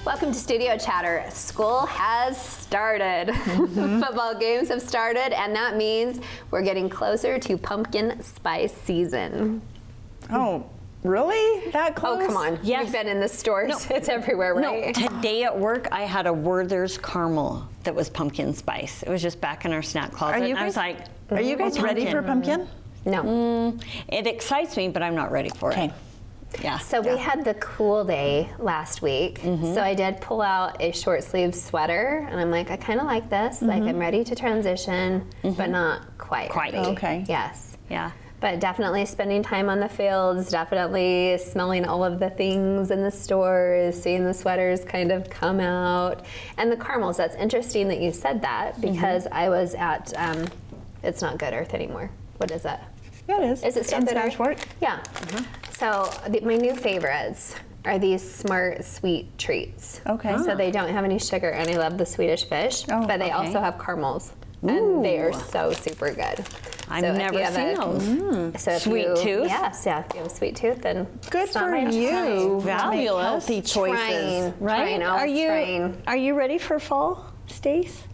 Welcome to Studio Chatter. School has started. Football games have started, and that means we're getting closer to pumpkin spice season. Oh, really? That close? Oh, come on. Yes. You've been in the stores. No. It's everywhere, right? No, today at work, I had a Werther's caramel that was pumpkin spice. It was just back in our snack closet. Are you and I was guys, like, are you guys ready for pumpkin? No. It excites me, but I'm not ready for Okay. it. Yeah. So we had the cool day last week. So I did pull out a short sleeve sweater, and I'm like, I kind of like this. Like, I'm ready to transition, but not quite. Quite. ready. Okay. Yes. Yeah. But definitely spending time on the fields, definitely smelling all of the things in the stores, seeing the sweaters kind of come out. And the caramels, that's interesting that you said that, because I was at, it's not Good Earth anymore. What is it? Yeah, it is. Is it still in Good Spanish Earth? Fork? Yeah. So my new favorites are these Smart Sweet treats. Okay. So they don't have any sugar, and I love the Swedish fish, Oh, but they okay. also have caramels. And they are so super good. I've So if never you have seen those. So if Sweet you, tooth? Yes, yeah. If you have a sweet tooth, then Good it's not for my you. time. to make Fabulous. healthy choices. Trying, trying. Are you ready for fall, Stace?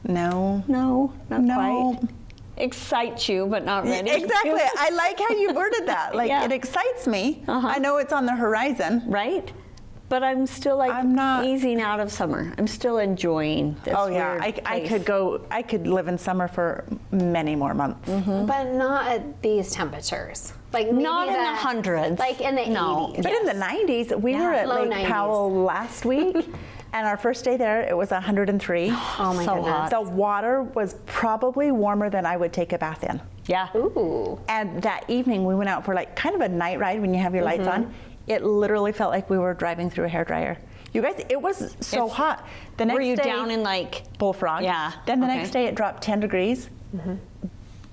No. No, not No. quite. Excites you, but not ready. Exactly. I like how you worded that. Like, Yeah. it excites me. Uh-huh. I know it's on the horizon. Right? But I'm still like I'm not- easing out of summer. I'm still enjoying this Oh yeah, weird I place. could live in summer for many more months. But not at these temperatures. Like maybe Not in the hundreds. Like in the No. 80s. But in the 90s, we were at Low Lake 90s. Powell last week, and our first day there, it was 103. Oh my So goodness. hot. The water was probably warmer than I would take a bath in. Yeah. Ooh. And that evening, we went out for like kind of a night ride when you have your lights on. It literally felt like we were driving through a hairdryer. You guys, it was so hot. The next Were you day, down in like Bullfrog. Yeah, Then the okay. next day it dropped 10 degrees.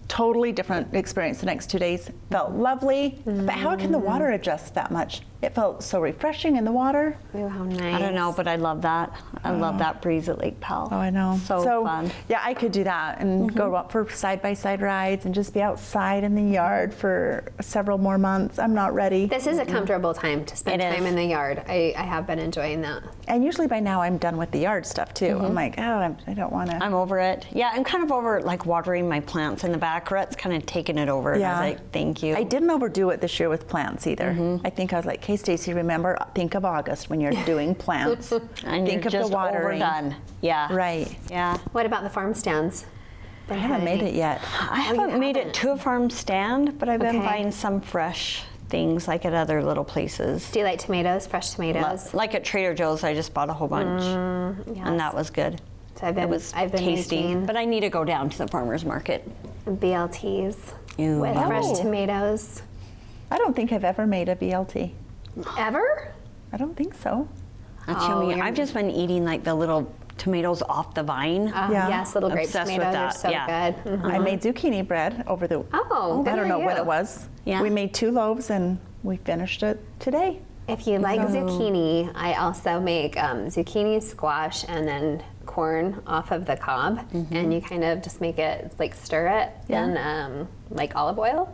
Totally different experience the next 2 days. Felt lovely. But how can the water adjust that much? It felt so refreshing in the water. Ooh, how nice. I don't know, but I love that. I love that breeze at Lake Powell. Oh, I know. So fun. Yeah, I could do that and go up for side-by-side rides and just be outside in the yard for several more months. I'm not ready. This is a comfortable time to spend It time is. in the yard. I have been enjoying that. And usually by now I'm done with the yard stuff too. I'm like, oh, I don't want to. I'm over it. Yeah, I'm kind of over like watering my plants in the back. Rhett's kind of taken it over. And I was like, thank you. I didn't overdo it this year with plants either. I think I was like, hey, Stacy, remember, think of August when you're doing plants. And think you're of just the watering. overdone. Yeah. Right. Yeah. What about the farm stands? I haven't made it yet. I haven't made it to a farm stand, but I've been Okay. buying some fresh things like at other little places. Do you like tomatoes, fresh tomatoes? Like at Trader Joe's, I just bought a whole bunch, Yes. and that was good. So I've It been, was I've been tasty, making but I need to go down to the farmer's market. BLTs Ew. with Oh. fresh tomatoes. I don't think I've ever made a BLT. Ever? I don't think so. That's Oh, yummy. you're- I've just been eating like the little tomatoes off the vine. Yeah. Yes, little grape Obsessed with tomatoes are that, so yeah. good. I made zucchini bread over the. Oh, good I don't for know when you. it was. Yeah. We made 2 loaves and we finished it today. If you like zucchini, I also make zucchini, squash, and then corn off of the cob, and you kind of just make it like stir it in like olive oil.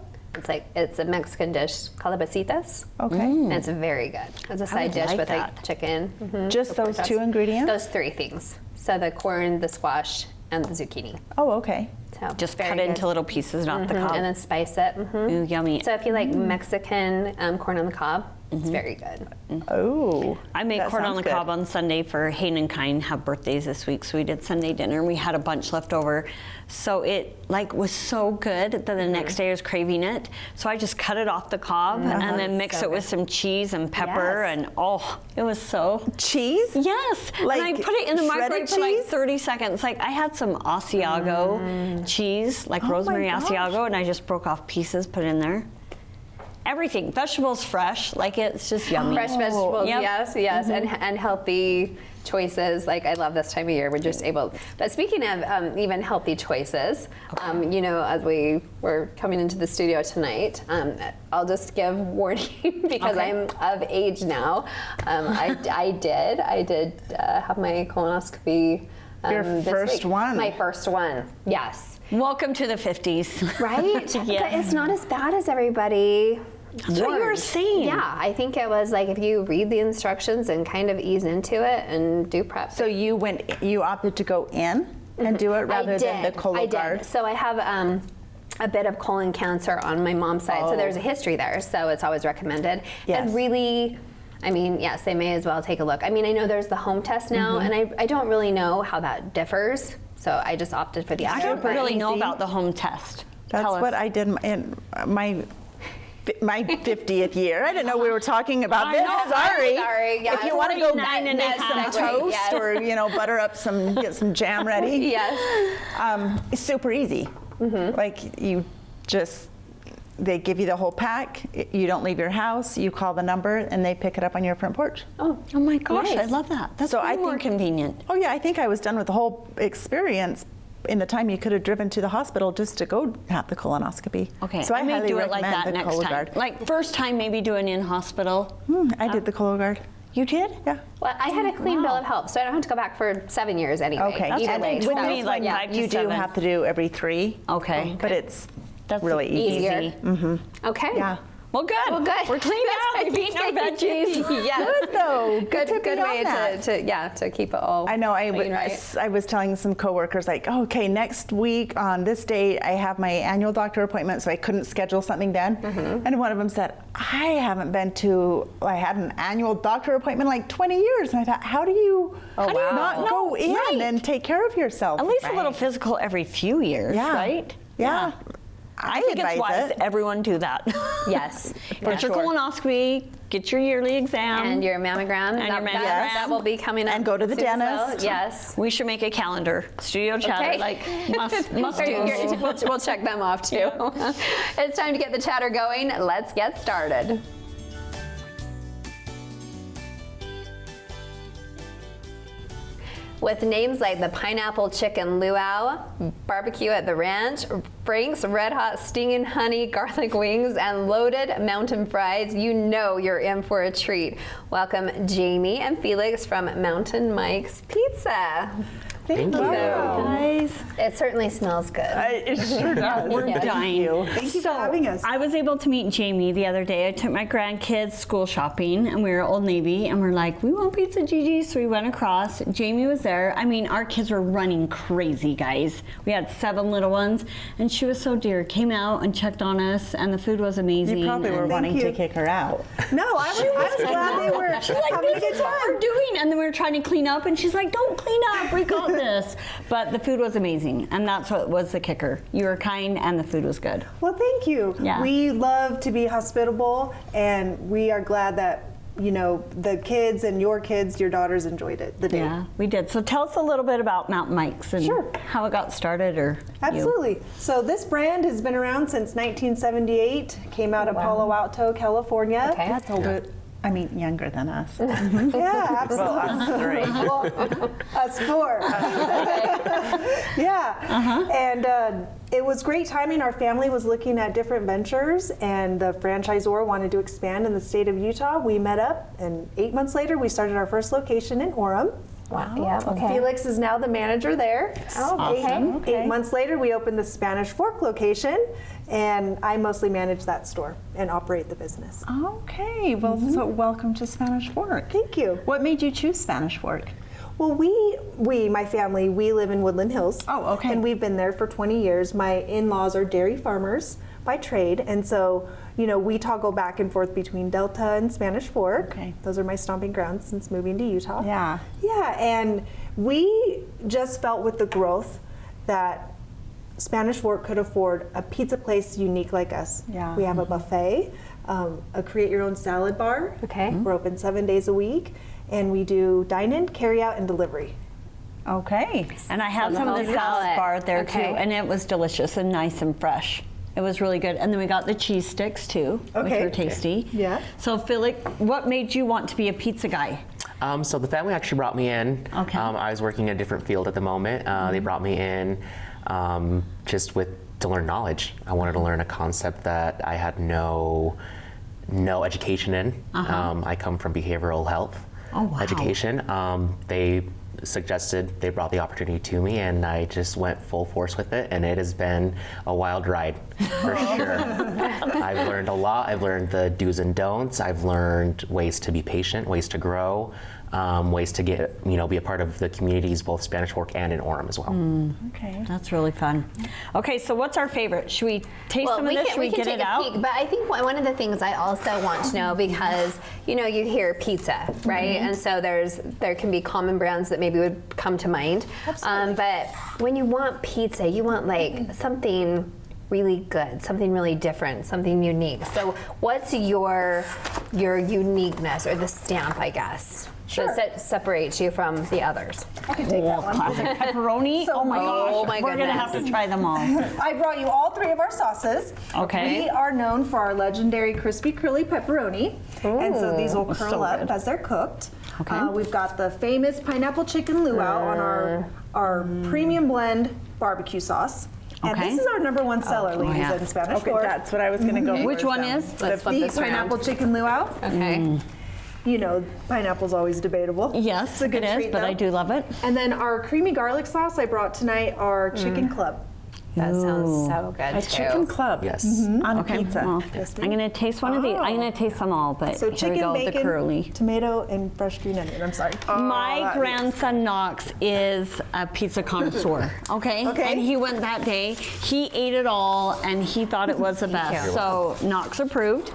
It's a Mexican dish called basitas. Okay. And it's very good. It's a side would dish like with that. like chicken. Just those 2 ingredients? Those 3 things. So the corn, the squash, and the zucchini. Oh, okay. So Just very cut good. it into little pieces off the cob. And then spice it. Ooh, yummy. So if you like Mexican corn on the cob, it's very good. Oh. I made that corn on sounds the good. cob on Sunday for Hayden and Kine have birthdays this week, so we did Sunday dinner and we had a bunch left over. So it like was so good that the next day I was craving it. So I just cut it off the cob and then mix So it with some cheese and pepper Yes. and oh, it was so Cheese? yes. Like and I put it in the shredded microwave for like cheese? 30 seconds. Like I had some Asiago cheese, like Oh my rosemary gosh. Asiago, and I just broke off pieces, put it in there. Everything, vegetables fresh, like it's just yummy. Fresh vegetables, Yep. yes, and healthy choices. Like I love this time of year. We're just able. But speaking of even healthy choices, you know, as we were coming into the studio tonight, I'll just give warning because Okay. I'm of age now. I did have my colonoscopy. Your this first week. one. My first one. Yes. Welcome to the 50s. Right? Yeah. But it's not as bad as everybody That's what you were saying. Yeah, I think it was like if you read the instructions and kind of ease into it and do prep. So you opted to go in and do it rather than the I Cologuard? did. So I have a bit of colon cancer on my mom's side, so there's a history there. So it's always recommended. Yes. And really, I mean, yes, they may as well take a look. I mean, I know there's the home test now, and I don't really know how that differs. So I just opted for the I extra. don't really know easy. about the home test. That's Tell us. what I did in my 50th year. I didn't know we were talking about this. know. Sorry. I'm sorry. Yeah, If you want to go 49 and a make some half. toast Yes. or butter up get some jam ready. Yes. It's super easy. Like you just, they give you the whole pack. You don't leave your house. You call the number and they pick it up on your front porch. Oh my gosh, I Nice. love that. That's So way I more think- convenient. Oh yeah, I think I was done with the whole experience in the time you could have driven to the hospital just to go have the colonoscopy. Okay, so I may highly do it like recommend that the next time. Cologuard. Like first time, maybe do an in-hospital. I did the Cologuard. You did? Yeah. Well, I had a clean bill of health, so I don't have to go back for 7 years anyway. Okay. That's Either way. okay. So- With me, like, yeah. 5 to You do 7. have to do every 3. Okay. But it's That's really easy. Easier. Okay. Yeah. Well, good. Well, good. We're cleaned out. We've eaten our veggies. Yes. Good though. Good to be way on that. to keep it all. I know. clean, right? I was telling some coworkers like, oh, okay, next week on this date I have my annual doctor appointment, so I couldn't schedule something then. And one of them said, I haven't been to. I had an annual doctor appointment in like 20 years, and I thought, how do you wow. not go in Right. and take care of yourself? At least a little physical every few years, Yeah. right? Yeah. I think it's advise wise it. everyone do that. Yes. Get your sure. colonoscopy, get your yearly exam. And your mammogram. And your mammogram. That will be coming up. And go to the soon as well. dentist. Yes. We should make a calendar. Studio chatter, Okay. like must do. We'll check them off too. It's time to get the chatter going. Let's get started. With names like the Pineapple Chicken Luau, Barbecue at the Ranch, Frank's Red Hot Stinging Honey Garlic Wings, and Loaded Mountain Fries, you know you're in for a treat. Welcome Jamie and Felix from Mountain Mike's Pizza. Thank you. Guys, It certainly smells good. it sure does. We're dying. Thank you so, for having us. I was able to meet Jamie the other day. I took my grandkids school shopping, and we were at Old Navy, and we're like, we want Pizza Gigi, so we went across. Jamie was there. I mean, our kids were running crazy, guys. We had 7 little ones, and she was so dear. Came out and checked on us, and the food was amazing. You probably were and wanting you. to kick her out. No, I was glad they were She's like, having a this good is what time. we're doing. And then we were trying to clean up, and she's like, don't clean up, we got this. But the food was amazing, and that's what was the kicker. You were kind, and the food was good. Well, thank you. Yeah. We love to be hospitable, and we are glad that, you know, the kids and your kids, your daughters enjoyed it the day. Yeah, we did. So tell us a little bit about Mountain Mike's and Sure. how it got started, or you. Absolutely. So this brand has been around since 1978. Came out of Palo Alto, California. Okay. That's older. I mean, younger than us. Yeah, absolutely. Well, us 4. Yeah. And it was great timing. Our family was looking at different ventures, and the franchisor wanted to expand in the state of Utah. We met up, and 8 months later, we started our first location in Orem. Wow. Yeah. Okay. Felix is now the manager there. Oh, okay. 8 months later, we opened the Spanish Fork location, and I mostly manage that store and operate the business. Okay, well, so welcome to Spanish Fork. Thank you. What made you choose Spanish Fork? Well, my family, we live in Woodland Hills. Oh, okay. And we've been there for 20 years. My in-laws are dairy farmers by trade, and so, you know, we toggle back and forth between Delta and Spanish Fork. Okay. Those are my stomping grounds since moving to Utah. Yeah. Yeah, and we just felt with the growth that Spanish Fork could afford a pizza place unique like us. Yeah. We have a buffet, a create-your-own salad bar. Okay. We're open 7 days a week, and we do dine-in, carry-out, and delivery. Okay. And I had So some of the the whole salad palette. bar there Okay. too, and it was delicious and nice and fresh. It was really good. And then we got the cheese sticks too, which Okay. were tasty. Yeah. So Felix, what made you want to be a pizza guy? So the family actually brought me in. Okay. I was working in a different field at the moment. They brought me in just to learn knowledge. I wanted to learn a concept that I had no education in. I come from behavioral health Oh, wow. education. They suggested, they brought the opportunity to me, and I just went full force with it, and it has been a wild ride for sure. I've learned a lot. I've learned the do's and don'ts. I've learned ways to be patient, ways to grow, ways to get, be a part of the communities, both Spanish Fork and in Orem as well. Okay. That's really fun. Okay, so what's our favorite? Should we taste some of this? Should we can get take it a out? peek, but I think one of the things I also want to know, because you hear pizza, right? And so there can be common brands that maybe would come to mind. But when you want pizza, you want like something really good, something really different, something unique. So what's your uniqueness, or the stamp, I guess, that separates you from the others? I can take that one. Classic pepperoni. So oh my gosh. my We're going to have to try them all. I brought you all 3 of our sauces. Okay. We are known for our legendary crispy curly pepperoni. And so these will curl so up good. as they're cooked. Okay. We've got the famous pineapple chicken luau on our premium blend barbecue sauce. And Okay. this is our #1 seller, ladies yeah. in Spanish Okay, Fork. that's what I was going to go for. Which one so. is? Let's flip The this around. pineapple chicken luau. Okay. Pineapple's always debatable. Yes, It's a good it is, treat, but though. I do love it. And then our creamy garlic sauce I brought tonight, our chicken club. That sounds so good A too. chicken club Yes. on Okay. pizza. Well, Yes, I'm going to taste one of these. I'm going to taste them all, but So here we chicken, go, bacon, the curly. tomato, and fresh green onion. I'm sorry. My grandson Knox is a pizza connoisseur, okay? Okay. And he went that day, he ate it all, and he thought it was the best. So Knox approved.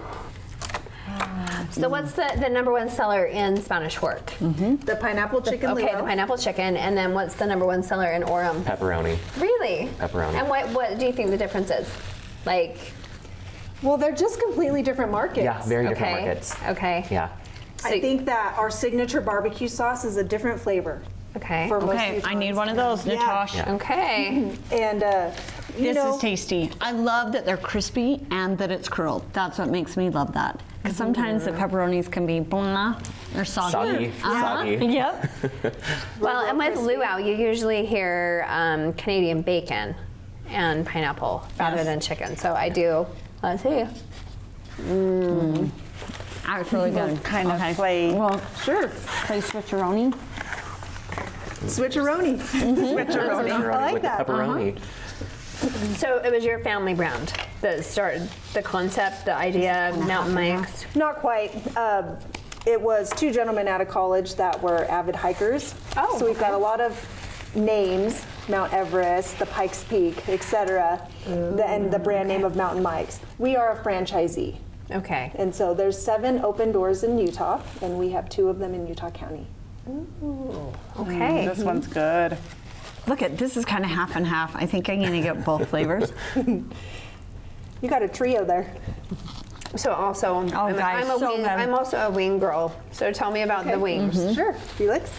So what's the #1 seller in Spanish Fork? The pineapple chicken Okay, luau. the pineapple chicken, and then what's the #1 seller in Orem? Pepperoni. Really? Pepperoni. And what do you think the difference is? Like, Well, they're just completely different markets. Yeah, very different okay, markets. okay, Yeah. I think that our signature barbecue sauce is a different flavor. okay, For most Okay, I Utahns. need one of those, Yeah. Natasha. Yeah. okay. And This is tasty. I love that they're crispy and that it's curled. That's what makes me love that. Because sometimes the pepperonis can be blah, or soggy. Soggy. Soggy. Yep. Well, and with luau, you usually hear Canadian bacon and pineapple rather Yes. than chicken. So I do. Let's see. That's really good. Kind of Okay. play. Well, sure. play switcheroni. Switcheroni. Switcheroni. I like with that. the pepperoni. So it was your family brand that started the concept, the idea, Mountain Mike's. Not quite. It was 2 gentlemen out of college that were avid hikers. Oh, so we've got okay. a lot of names: Mount Everest, the Pikes Peak, etc. And the brand name of Mountain Mike's. We are a franchisee, Okay. and so there's 7 open doors in Utah, and we have 2 of them in Utah County. Okay. This one's good. Look at this is kind of half and half. I think I'm going to get both flavors. You got a trio there. So also, guys, so good. I'm also a wing girl. So tell me about the wings. Sure, Felix.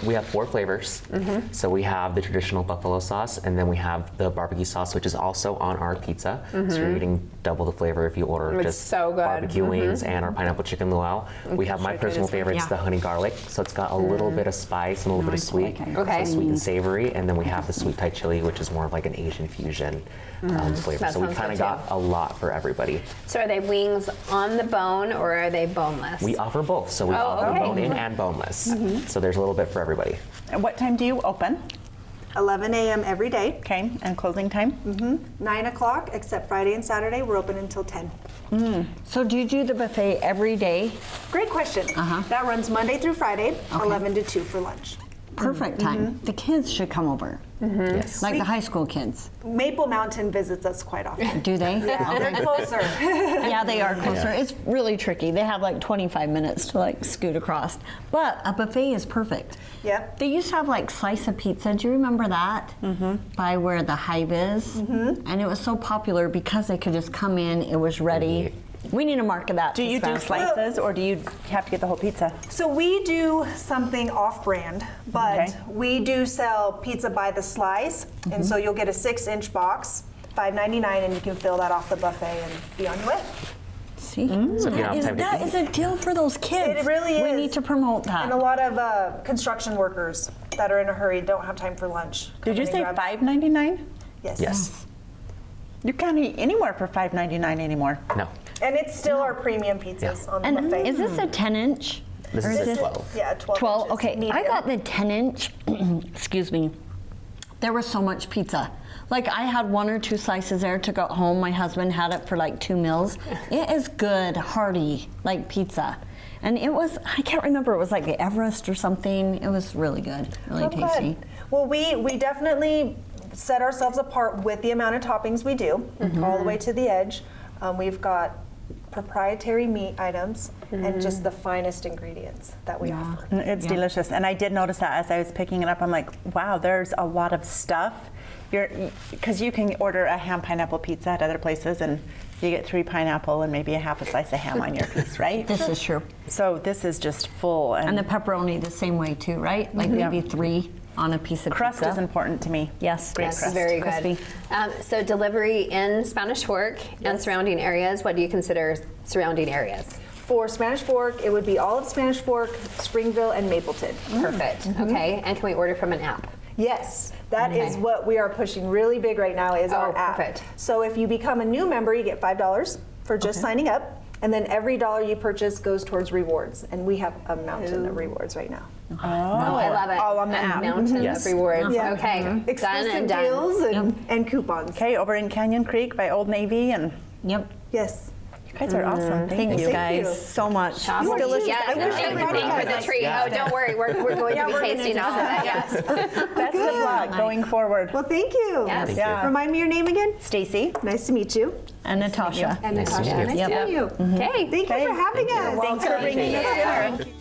We have 4 flavors. So we have the traditional buffalo sauce, and then we have the barbecue sauce, which is also on our pizza. So you're getting double the flavor if you order It's just so good. barbecue wings and our pineapple chicken luau. We have my personal favorite, it's Yeah. the honey garlic. So it's got a little bit of spice and a little bit of sweet. Okay. So sweet and savory. And then we have the sweet Thai chili, which is more of like an Asian fusion flavor. That So we sounds kind good of got a lot for everybody. So are they wings on the bone or are they boneless? We offer both. So we offer okay. bone-in and boneless. So there's a little bit for everybody. And what time do you open? 11 a.m. every day, Okay, and closing time? 9 o'clock, except Friday and Saturday, we're open until 10. So do you do the buffet every day? Great question. That runs Monday through Friday, 11 to 2 for lunch. Perfect time. The kids should come over, Yes. like the high school kids. Maple Mountain visits us quite often. Do they? Yeah, they're closer. Yeah, they are closer. Yeah. It's really tricky. They have like 25 minutes to like scoot across. But a buffet is perfect. Yep. They used to have like slice of pizza. Do you remember that? By where the Hive is. And it was so popular because they could just come in. It was ready. We need to market that. Do to you do Spanish Fork. slices or do you have to get the whole pizza? So we do something off-brand, but Okay. we do sell pizza by the slice, and so you'll get a 6-inch box, $5.99, and you can fill that off the buffet and be on your way. See? So if you don't have Is, time to that eat. is a deal for those kids. It really is. We need to promote that. And a lot of construction workers that are in a hurry don't have time for lunch. Did you Come say in and grab- $5.99? Yes. Yes. You can't eat anywhere for $5.99 anymore. No. And it's still our premium pizzas on the And buffet. is this a 10-inch? This is a 12. Yeah, 12 12. inches. Okay, I Medium. got the 10-inch. Excuse me. There was so much pizza. Like I had 1 or 2 slices there, took it home. My husband had it for like 2 meals. It is good, hearty, like pizza. And it was, I can't remember, it was like the Everest or something. It was really good, really Oh, tasty. good. Well, we definitely set ourselves apart with the amount of toppings we do, all the way to the edge. We've got proprietary meat items and just the finest ingredients that we offer. It's delicious. And I did notice that as I was picking it up, I'm like, wow, there's a lot of stuff. Because you can order a ham pineapple pizza at other places and you get 3 pineapple and maybe a half a slice of ham on your piece, right? This is true. So this is just full. And the pepperoni the same way too, right? Like maybe 3 on a piece of crust pizza. is important to me. Yes. Great Yes, crust. very Crispy. good. So delivery in Spanish Fork and surrounding areas. What do you consider surrounding areas? For Spanish Fork, it would be all of Spanish Fork, Springville, and Mapleton. Perfect. Okay. And can we order from an app? Yes, that is Okay. what we are pushing really big right now is our Oh, app. perfect. So if you become a new member, you get $5 for just signing up, and then every dollar you purchase goes towards rewards, and we have a mountain of rewards right now. Oh, I love it. All on the a app. mountain Yes. of rewards. Yeah. Okay. Done Exclusive and done. deals and coupons. Okay, over in Canyon Creek by Old Navy, and Yep. Yes. you guys are awesome. Thank you Thank guys you. so much. Shop. delicious. Yes, I wish and everybody thank you for had the treat. Yeah. Oh, don't worry. We're going to be we're gonna tasting do all of that. Yes. Best of luck going forward. Well, thank you. Yes. Thank Yeah. you. Remind me your name again. Stacy. Nice to meet you. And Natasha. And Nice to Natasha. meet you. Nice to meet you. Okay. Thank you for having Thank us. you. Thanks for bringing us dinner.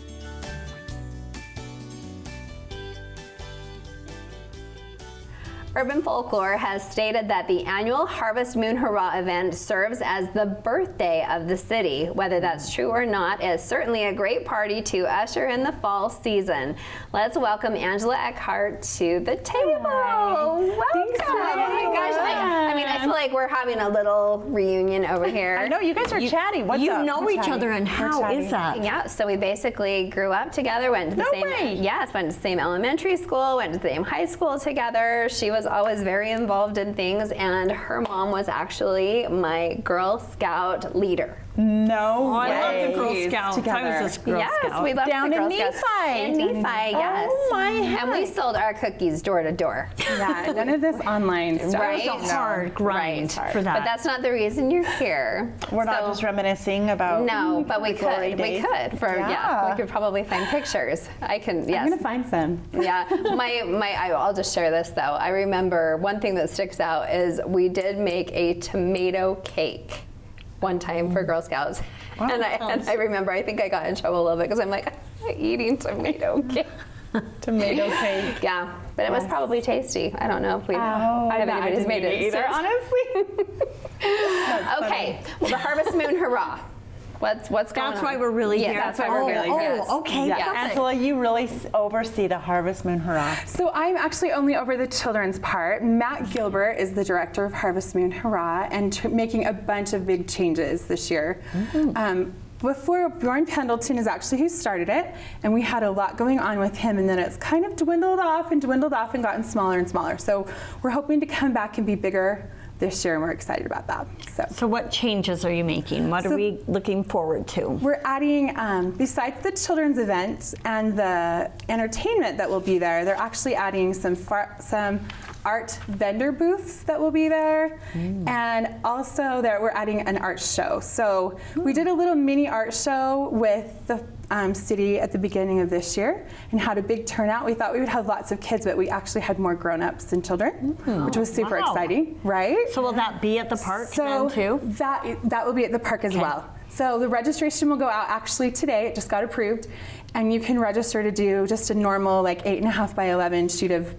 Urban Folklore has stated that the annual Harvest Moon Hurrah event serves as the birthday of the city. Whether that's true or not, it's certainly a great party to usher in the fall season. Let's welcome Angela Eckhart to the table. Welcome. Oh my gosh. I mean, I feel like we're having a little reunion over here. I know, you guys are chatty. What's You up? know We're each chatty. other, and We're how chatty. is that? Yeah, so we basically grew up together, went to the No same way. yes, went to the same elementary school, went to the same high school together. She was always very involved in things, and her mom was actually my Girl Scout leader. No I love way. the Girl Scouts. I was a Girl yes, Scout. we loved Down the in Girl Scouts. Nephi. In Nephi, yes. Oh my And we heck. sold our cookies door to door. Yeah, none of this online stuff. Right? It was a hard grind Right. for that. But that's not the reason you're here. We're not So- just reminiscing about. No, but we glory could. We days. could. We could probably find pictures. I can. Yes. I'm gonna find some. Yeah, I'll just share this though. I remember one thing that sticks out is we did make a tomato cake one time for Girl Scouts, and I remember I think I got in trouble a little bit because I'm like, I'm eating tomato cake. Tomato cake. Yeah, but it was probably tasty. I don't know if we I if bet I anybody's didn't made eat it it either, since. honestly. Okay, well the Harvest Moon Hurrah. What's going on? That's why we're really Yeah, here. that's why we're really here. Oh, okay. Yeah. perfect. Angela, you really oversee the Harvest Moon Hurrah. So I'm actually only over the children's part. Matt Gilbert is the director of Harvest Moon Hurrah and making a bunch of big changes this year. Before, Bjorn Pendleton is actually who started it, and we had a lot going on with him, and then it's kind of dwindled off and gotten smaller and smaller. So we're hoping to come back and be bigger this year, and we're excited about that. So what changes are you making? What are we looking forward to? We're adding, besides the children's event and the entertainment that will be there, they're actually adding some art vendor booths that will be there. And also we're adding an art show. So we did a little mini art show with the city at the beginning of this year and had a big turnout. We thought we would have lots of kids, but we actually had more grown-ups than children, which was super Wow. exciting, right? So will that be at the park then too? That will be at the park as well. So the registration will go out actually today. It just got approved, and you can register to do just a normal like 8.5 by 11 sheet of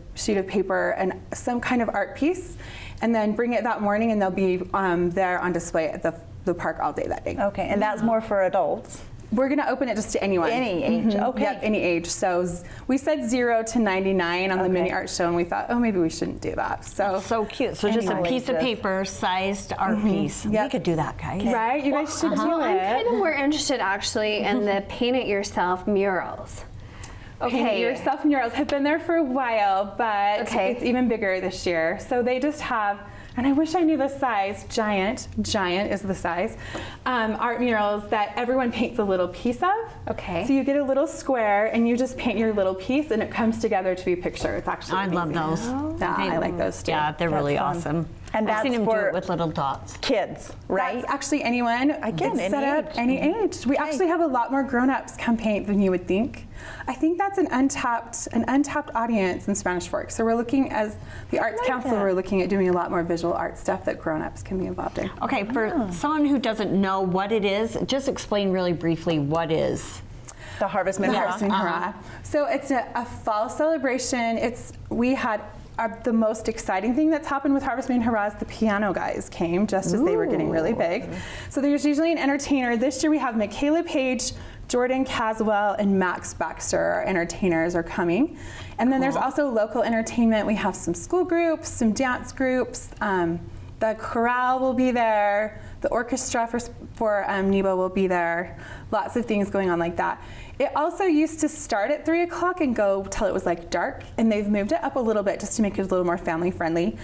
paper and some kind of art piece, and then bring it that morning, and they'll be there on display at the park all day that day. Okay, and that's more for adults. We're going to open it just to anyone. Any age, okay. Yep, any age. So we said 0 to 99 on the mini art show, and we thought, oh, maybe we shouldn't do that. So cute. So just a Anyway, piece of just- paper sized art piece. We could do that, guys. Right? You guys should do I'm it. kind of more interested actually in the paint it yourself murals. Paint yourself murals have been there for a while, but Okay. it's even bigger this year. So they just have and I wish I knew the size, giant is the size, art murals that everyone paints a little piece of. Okay. So you get a little square and you just paint your little piece and it comes together to be a picture. It's actually I love amazing. those. Yeah, I like those too. Yeah, they're really fun. awesome. And I've seen that's them do for- it with little dots. Kids, right? That's actually anyone. Again, it's any set up age. any age. We actually have a lot more grown-ups come paint than you would think. I think that's an untapped audience in Spanish Fork. So we're looking, as the Arts Council, that. we're looking at doing a lot more visual art stuff that grown-ups can be involved in. Okay, for someone who doesn't know what it is, just explain really briefly what is. The Harvest Moon The Hurrah. Harvest Moon Hurrah. So it's a fall celebration. We had the most exciting thing that's happened with Harvest Moon Hurrah is the piano guys came just as they were getting really big. So there's usually an entertainer. This year we have Michaela Page, Jordan Caswell, and Max Baxter, our entertainers, are coming. And then there's also local entertainment. We have some school groups, some dance groups. The chorale will be there. The orchestra for Nebo will be there. Lots of things going on like that. It also used to start at 3 o'clock and go till it was like dark, and they've moved it up a little bit just to make it a little more family friendly.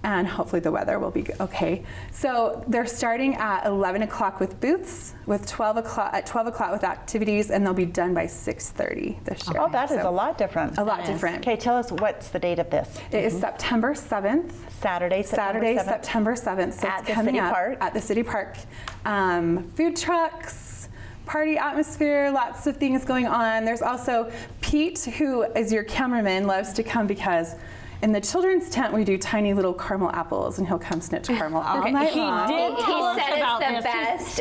And hopefully the weather will be okay. So they're starting at 11 o'clock with booths, with 12 o'clock with activities, and they'll be done by 6:30 this year. Oh, that is So a lot different. a lot different. Okay, tell us what's the date of this? It is September 7th. Saturday, September 7th. So At it's the coming City up Park. At the City Park. Food trucks, party atmosphere, lots of things going on. There's also Pete, who is your cameraman, loves to come because in the children's tent we do tiny little caramel apples, and he'll come snitch caramel all night long. did He tell us said about it's the this.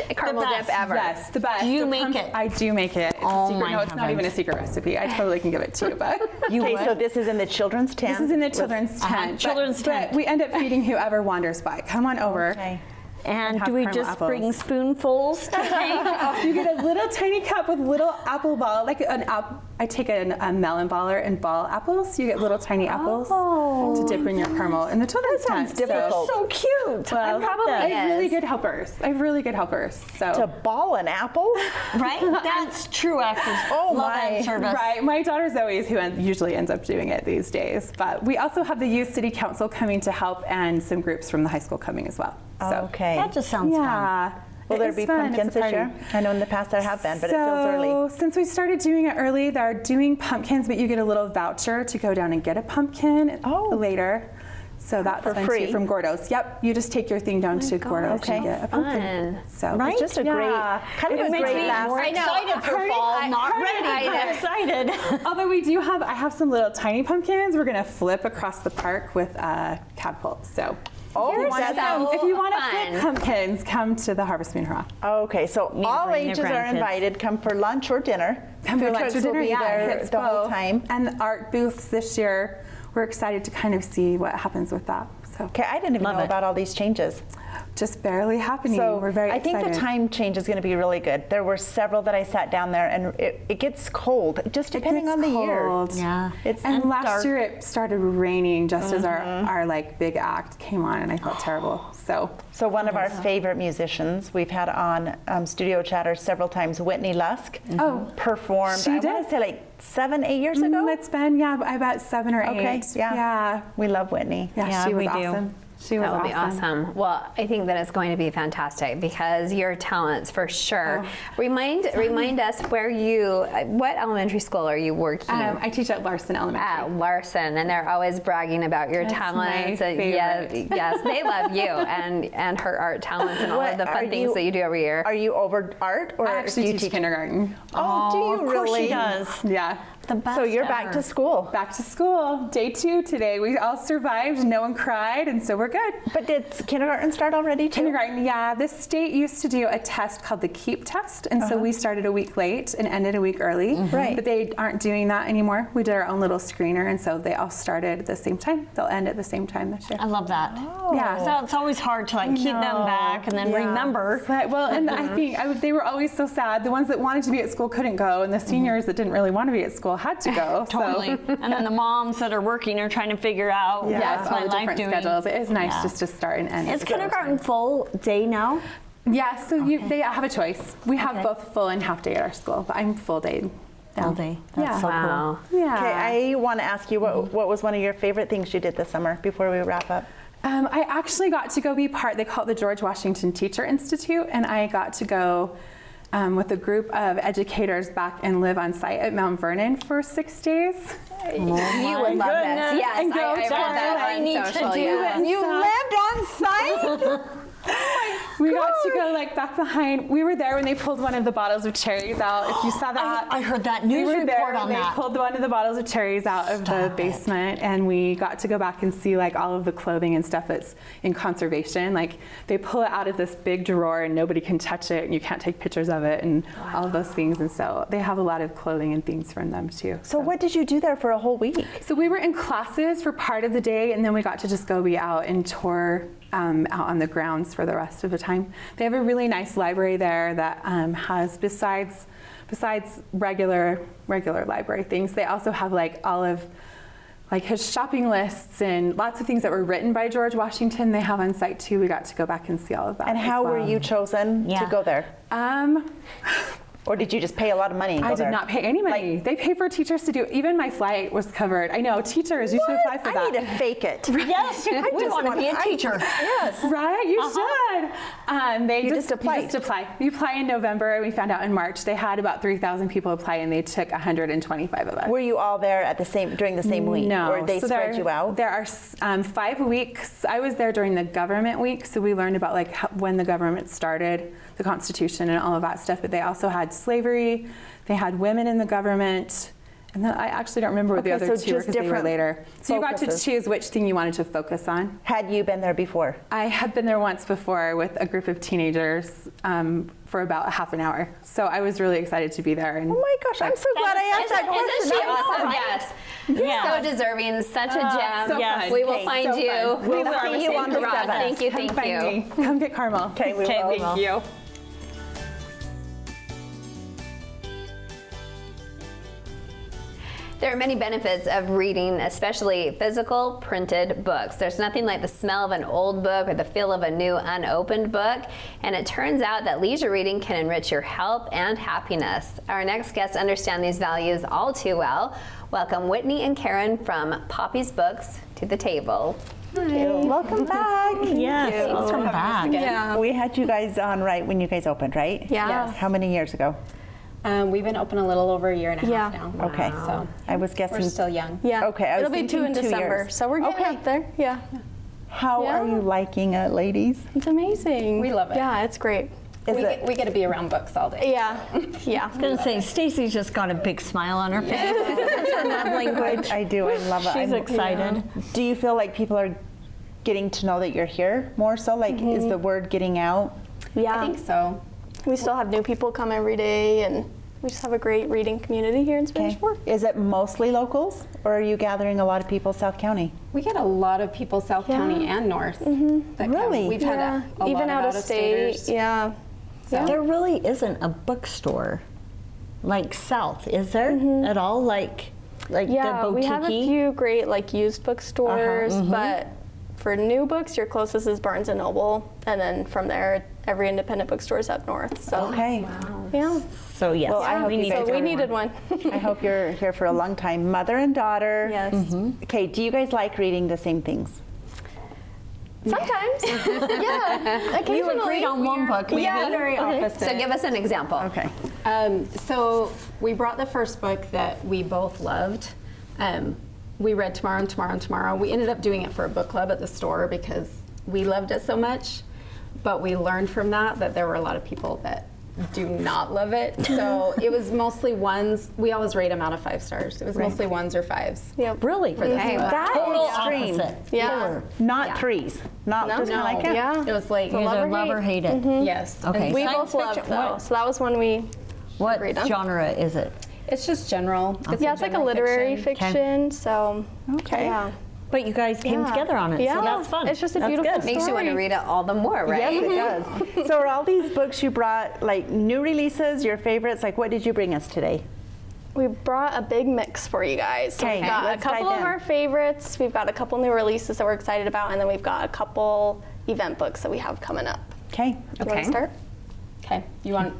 best caramel best. dip ever. Yes, the best. Do you So make it? I do make it. It's Oh a secret. my No, it's not even a heavens. secret recipe. I totally can give it to you, but Okay, so this is in the children's tent? this is in the children's tent. But- children's tent. But we end up feeding whoever wanders by. Come on over. Okay. And have do we caramel just bring apples. spoonfuls to take? You get a little tiny cup with little apple ball, like I take a melon baller and ball apples. So you get little tiny apples to dip in your caramel in the children's sounds tent. difficult. So cute. Well, probably I have really is. good helpers. I have really good helpers. So. To ball an apple? Right? That's true after Oh, love my. and service. Right, my daughter Zoe is who usually ends up doing it these days. But we also have the Youth City Council coming to help, and some groups from the high school coming as well. So, Okay. That just sounds fun. yeah. Will it there is be fun. It's a pumpkins this party. year? I know in the past there have been, but it feels early. So since we started doing it early, they're doing pumpkins, but you get a little voucher to go down and get a pumpkin later. So that's For fun free? too from Gordo's. Yep, you just take your thing down to Gordo's Okay. and get a pumpkin. Fun. So Right? It's just a great, kind of It a makes great me last. more I know. excited for Hurry, fall, not hurry, ready, Ida. but excited. Although I have some little tiny pumpkins, we're gonna flip across the park with catapults. So. Oh, You're that so sounds. If you want to flip fun. pumpkins, come to the Harvest Moon Hurrah. Okay, so all bring your ages are grandkids. invited. Come for lunch or dinner. Come for Food lunch trucks or dinner, will be yeah, there hits the whole both. time. And the art booths this year, we're excited to kind of see what happens with that. So Okay, I didn't even Love know it. about all these changes. just barely happening. So We're very I think excited. the time change is going to be really good. There were several that I sat down there, and it gets cold, just depending It on the gets year. cold. Yeah. It's And last dark. year it started raining just as our like big act came on, and I felt terrible. So one of our favorite musicians we've had on Studio Chatter several times, Whitney Lusk, performed. She I did. want to say like 7-8 years ago. It's been about 7 or 8. Okay, yeah. Yeah. We love Whitney. Yeah, she was we do. awesome. She was That will be awesome. Well, I think that it's going to be fantastic because your talents, for sure. Remind us what elementary school are you working? I teach at Larson Elementary. At Larson, and they're always bragging about your That's talents. my And favorite. yes, they love you and her art talents and all of the Are fun things you- that you do every year. Are you over art, or I actually do you teach kindergarten. Oh, do you of course really? she does. Yeah. The best So you're back ever. to school. Back to school, day 2 today. We all survived, no one cried, and so we're good. But did kindergarten start already too? Kindergarten, yeah. This state used to do a test called the KEEP test, and so we started a week late and ended a week early. Right. But they aren't doing that anymore. We did our own little screener, and so they all started at the same time. They'll end at the same time this year. I love that. Yeah. So it's always hard to like keep them back and then Yeah. remember. But, well, and I think they were always so sad. The ones that wanted to be at school couldn't go, and the seniors that didn't really want to be at school had to go. Totally. And then the moms that are working are trying to figure out Yes, what's all my the life different doing. schedules. It is nice Yeah. just to start and end. Is at the same kindergarten time. full day now? Yeah, so they have a choice. We have Okay. both full and half day at our school, but I'm full day. Full day. That's Yeah. so Wow. Yeah. Okay, I want to ask you what was one of your favorite things you did this summer before we wrap up? I actually got to go be they call it the George Washington Teacher Institute, and I got to go with a group of educators back and live on site at Mount Vernon for 6 days. You would love this. Yes, And go I read to that on social. Yeah. You lived on site? We got to go like back behind. We were there when they pulled one of the bottles of cherries out. If you saw that, I heard that we news were there report on when that. they pulled one of the bottles of cherries out of the basement, and we got to go back and see like all of the clothing and stuff that's in conservation. Like they pull it out of this big drawer, and nobody can touch it, and you can't take pictures of it, and all of those things. And so they have a lot of clothing and things from them too. So what did you do there for a whole week? So we were in classes for part of the day, and then we got to just go be out and tour out on the grounds for the rest of the time. They have a really nice library there that has besides regular library things, they also have like all of like his shopping lists and lots of things that were written by George Washington. They have on site too. We got to go back and see all of that. And how were you chosen to go there? Or did you just pay a lot of money and go I did there? not pay any money. They pay for teachers to do. Even my flight was covered. I know, teachers, you should apply for that. I need to fake it. Yes, we want to be a teacher. Yes. Right, you should. You just applied. You just apply. You apply in November. We found out in March they had about 3,000 people apply, and they took 125 of us. Were you all there at during the same week? No. Or they spread you out? There are 5 weeks. I was there during the government week, so we learned about like when the government started, the Constitution and all of that stuff. But they also had slavery. They had women in the government. And then I actually don't remember what the other two were because they were later. So you got to choose which thing you wanted to focus on. Had you been there before? I had been there once before with a group of teenagers for about a half an hour. So I was really excited to be there. And Oh my gosh, I'm so glad I asked that question. Isn't she That was awesome? fun. Yes. Yeah. So deserving, such a gem. so Yes. fun. We will Okay, find so you. fun. We'll will see you on the 7th. Thank you, Come thank find you. me. Come get Carmel. Okay, we Okay, will. thank you. There are many benefits of reading, especially physical printed books. There's nothing like the smell of an old book or the feel of a new unopened book. And it turns out that leisure reading can enrich your health and happiness. Our next guests understand these values all too well. Welcome Whitney and Karen from Poppy's Books to the table. Welcome back. Yes, welcome back. Yeah. We had you guys on right when you guys opened, right? Yeah. Yes. How many years ago? We've been open a little over a year and a half Yeah. now. Okay. So I was guessing. we're still young. Yeah. Okay, I was It'll be 2 in thinking 2 December, years. so we're getting Okay. up there. Yeah. How Yeah. are you liking it, ladies? It's amazing. We love it. Yeah, it's great. Is it? We get to be around books all day. Yeah. Yeah. I was gonna say, Stacy's just got a big smile on her face. It's her love language. I do. I love it. She's excited. Do you feel like people are getting to know that you're here more so? Like, is the word getting out? Yeah. I think so. We still have new people come every day, and we just have a great reading community here in Spanish Fork. Is it mostly locals, or are you gathering a lot of people South County? We get a lot of people South Yeah. County and North. that come. Really? We've had a lot Even of out of state. out-of-staters. Yeah. Yeah. There really isn't a bookstore like South, is there at all? Like Yeah, the we have a boutique-y? few great like used bookstores, but for new books, your closest is Barnes and Noble, and then from there, every independent bookstore is up north. So Okay. yeah, So yes, Well, I hope you guys so we are needed one. I hope you're here for a long time. Mother and daughter. Yes. Okay, do you guys like reading the same things? Sometimes. Yeah. Occasionally. you agreed on one book. Maybe. Yeah. Very opposite. So give us an example. Okay. So we brought the first book that we both loved. We read Tomorrow and Tomorrow and Tomorrow. We ended up doing it for a book club at the store because we loved it so much. But we learned from that there were a lot of people that do not love it. So it was mostly ones. We always rate them out of 5 stars. It was mostly 1s or 5s. Yep. Really? For this book. That Total extreme. opposite. Yeah. Polar. Not Yeah. 3s. Not just No. like it. Yeah. It was like You guys are love or hate it. yes. Okay. And We Science both loved fiction, though, what? so that was one we. What Agreed on. genre is it? It's just general. Yeah, it's like a literary fiction. So. Okay. Yeah. But you guys came Yeah. together on it, Yeah. so that's fun. It's just a That's beautiful good. Makes you want to Story. read it all the more, right? Yes, it does. So are all these books you brought like new releases, your favorites? Like what did you bring us today? We brought a big mix for you guys. So Okay, we've got a let's couple dive of in. our favorites. We've got a couple new releases that we're excited about, and then we've got a couple event books that we have coming up. Okay. Do you want Okay. to start? Okay.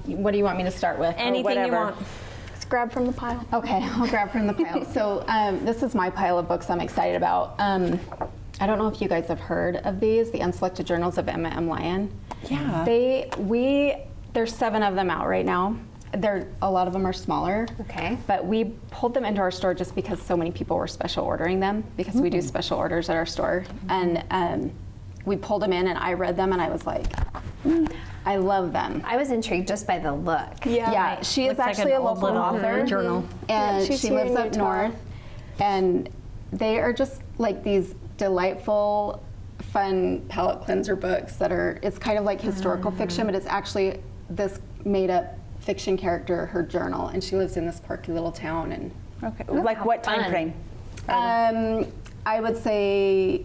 What do you want me to start with? Anything you whatever. want. Let's grab from the pile. Okay, I'll grab from the pile. So this is my pile of books I'm excited about. I don't know if you guys have heard of these, the Unselected Journals of Emma M. Lyon. Yeah. There's 7 of them out right now. A lot of them are smaller. Okay. But we pulled them into our store just because so many people were special ordering them, because we do special orders at our store. And we pulled them in and I read them and I was like, I love them. I was intrigued just by the look. Yeah, she is Looks like actually an a old local little author. journal. And she's she here lives in up Utah. north. And they are just like these delightful, fun palate cleanser books that are, it's kind of like historical fiction, but it's actually this made up fiction character, her journal. And she lives in this quirky little town. And Okay. Like what time fun. frame? I would say,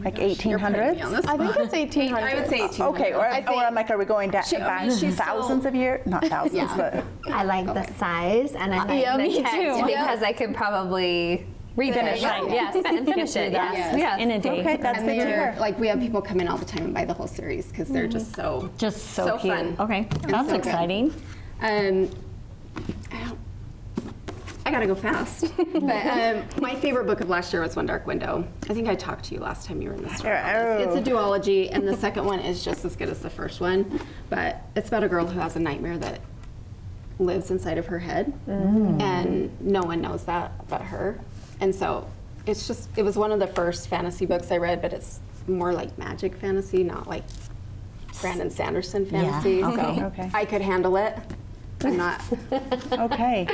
Like you're putting 1800s? me on the I think spot. it's 1800. I would say 1800. Okay, or I'm like, are we going down She- I mean, she's thousands of years? Not thousands, Yeah. but I like the size and I like Yeah, the me text too. because I could probably read Finish it. it. Yes, and finish it. Yes. Yes. In a day. okay, that's And good to they're hear. like, we have people come in all the time and buy the whole series because they're just so Just so, So cute. fun. Okay, that's so good. exciting. I gotta go fast. But my favorite book of last year was One Dark Window. I think I talked to you last time you were in the store. about this. It's a duology, and the second one is just as good as the first one. But it's about a girl who has a nightmare that lives inside of her head, and no one knows that but her. And so it was one of the first fantasy books I read, but it's more like magic fantasy, not like Brandon Sanderson fantasy. okay. So Okay. I could handle it. I'm not. Okay.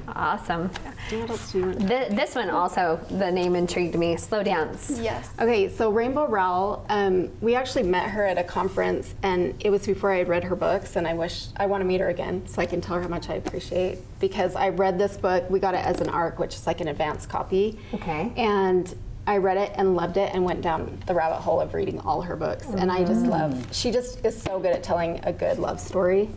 Awesome. What else do you want? This one also, the name intrigued me. Slow Dance. Yes. Okay, so Rainbow Rowell, we actually met her at a conference, and it was before I had read her books, and I want to meet her again so I can tell her how much I appreciate, because I read this book, we got it as an ARC, which is like an advanced copy. Okay. And I read it and loved it and went down the rabbit hole of reading all her books, and I just she just is so good at telling a good love story.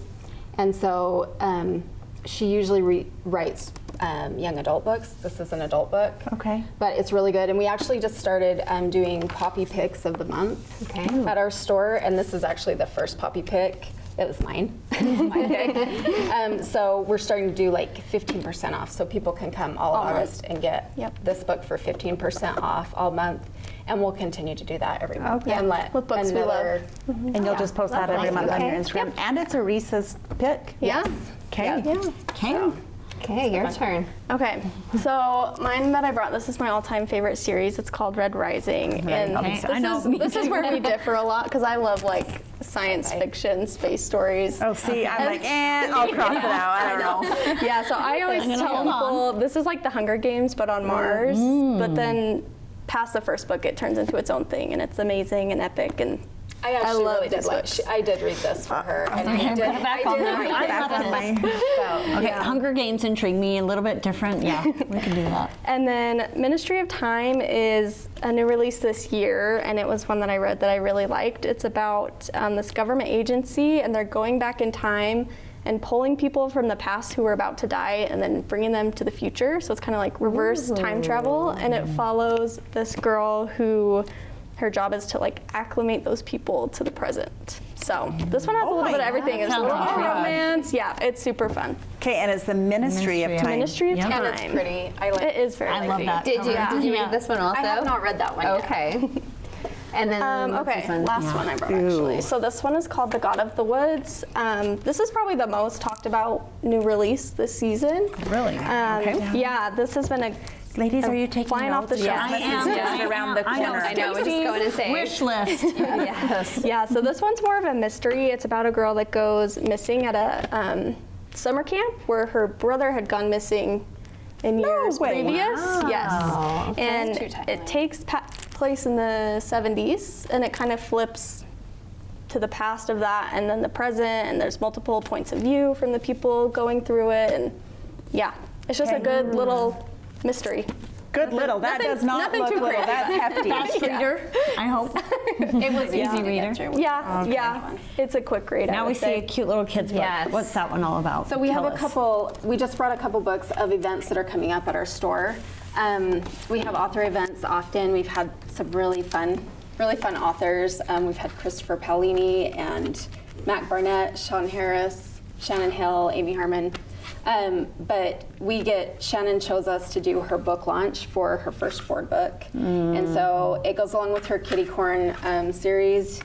And so she usually writes young adult books. This is an adult book. Okay. But it's really good. And we actually just started doing Poppy Picks of the Month at our store. And this is actually the first Poppy Pick. It was mine, my pick. So we're starting to do like 15% off. So people can come all of August and get this book for 15% off all month. And we'll continue to do that every month. Okay. And let With books we love. And you'll just post that every month on your Instagram. And it's a Reese's pick. Yes. Okay. Okay. Okay, your turn. Okay, so mine that I brought, this is my all-time favorite series. It's called Red Rising. And Okay, this I know, is, me this is where we differ a lot because I love like science fiction, space stories. Oh, see, I'm like, I'll cross it out. I don't know. Yeah, so I always tell people this is like the Hunger Games but on Mars. But then past the first book, it turns into its own thing, and it's amazing and epic. And I actually love really did these like. books. I did read this for her, and I did. Back on that. I Back love on it. my. Okay, Hunger Games intrigue me, a little bit different. Yeah, we can do that. And then Ministry of Time is a new release this year, and it was one that I read that I really liked. It's about this government agency, and they're going back in time and pulling people from the past who were about to die and then bringing them to the future. So it's kind of like reverse time travel, and it follows this girl who her job is to like acclimate those people to the present. So this one has a little bit of everything. It's a little bit of romance. Yeah, it's super fun. Okay, and it's the Ministry of Time. Ministry of Yep. Time. And it's pretty. I like. It is very I love pretty. that. Did you Yeah. read this one also? I have not read that one. Yet. Okay. And then what's Okay, this one? last one I brought actually. So this one is called The God of the Woods. This is probably the most talked about new release this season. Really? Yeah, this has been a Ladies, are you taking flying off notes? the Yes, shelf. this is just around the I know. corner. I know, I was just going to say. Wish list. Yes. Yeah, so this one's more of a mystery. It's about a girl that goes missing at a summer camp where her brother had gone missing in years way. previous. Yes. And too tight. it takes place in the 70s, and it kind of flips to the past of that and then the present, and there's multiple points of view from the people going through it, and yeah, it's just a good little mystery. Good little. That does not nothing look too little. crazy. That's hefty. Fast reader, I hope. It was Easy reader. Yeah, it's a quick read. I Now we would see say. a cute little kid's book. Yes. What's that one all about? So we Tell have a us. couple. We just brought a couple books of events that are coming up at our store. We have author events often. We've had some really fun authors. We've had Christopher Paolini and Mac Barnett, Sean Harris, Shannon Hill, Amy Harmon. But Shannon chose us to do her book launch for her first board book. And so it goes along with her Kitty Corn series.